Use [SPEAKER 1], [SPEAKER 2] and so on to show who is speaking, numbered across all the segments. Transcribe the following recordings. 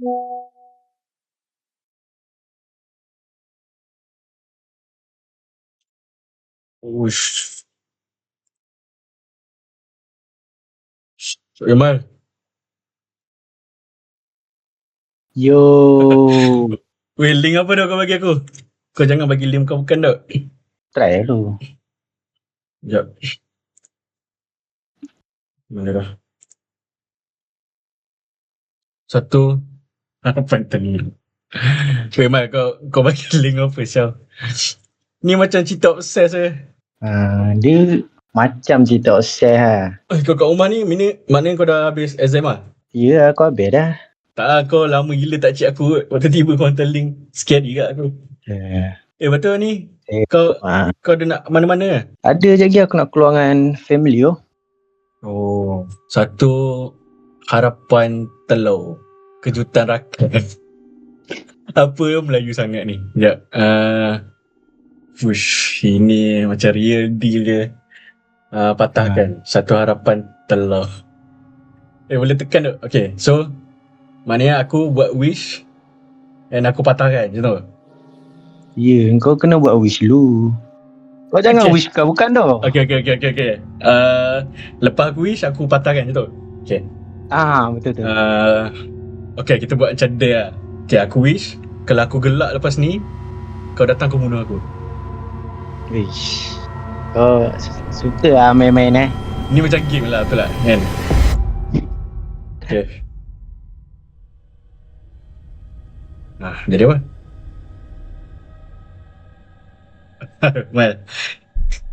[SPEAKER 1] Ush. Jamal.
[SPEAKER 2] Yo.
[SPEAKER 1] Weh, link apa dah kau bagi aku? Kau jangan bagi link kau bukan tak?
[SPEAKER 2] Try dulu.
[SPEAKER 1] Sekejap. Mana dah? Satu. Apa tadi? Weh, Mal, kau bagi link apa sial? Ni macam cerita obses
[SPEAKER 2] Dia macam cerita obses lah.
[SPEAKER 1] Kau kat rumah ni, maknanya kau dah habis exam lah?
[SPEAKER 2] Ya, aku habis dah.
[SPEAKER 1] Tak lah, kau lama gila tak cik aku kot. Waktu tiba kau hantar link. Scary kat aku. Betul ni. Kau ada nak mana-mana?
[SPEAKER 2] Ada je lagi aku nak keluar dengan family tu.
[SPEAKER 1] Oh, satu harapan telur. Kejutan rakan. Apa Melayu sangat ni? Sekejap. Ini macam real deal je. Patahkan. Satu harapan telur. Boleh tekan tak? Okay, so maknanya aku buat wish and aku patahkan macam tu?
[SPEAKER 2] Ya, kau kena buat wish dulu. Kau jangan wish bukan tau.
[SPEAKER 1] Okay. Lepas aku wish, aku patahkan macam tu? Okay.
[SPEAKER 2] Betul.
[SPEAKER 1] Okay, kita buat macam dia lah. Okay, aku wish kalau aku gelak lepas ni, kau datang kau bunuh aku.
[SPEAKER 2] Wish. Kau suka lah main-main
[SPEAKER 1] Ni macam game lah, betul tak? Kan? Okay. Jadi apa? Mal,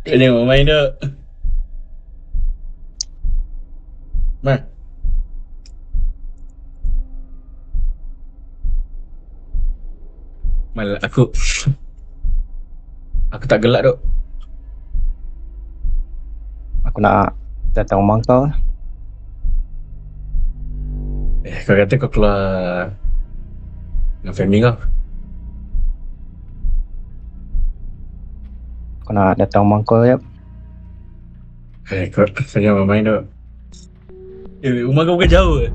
[SPEAKER 1] ni main tak? Mal. Mal, aku tak gelak dok.
[SPEAKER 2] Aku nak datang rumah kau.
[SPEAKER 1] Kau kata kau keluar dengan family kau.
[SPEAKER 2] Aku nak datang rumah kau ya.
[SPEAKER 1] Kau jangan main dok. Rumah kau bukan jauh ke?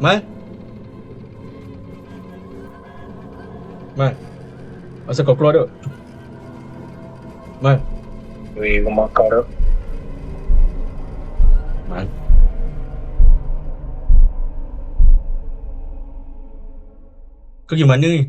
[SPEAKER 1] Mal? Asal kau keluar dok? Mal?
[SPEAKER 2] Rumah kau dok.
[SPEAKER 1] Mal? Kau gimana ni?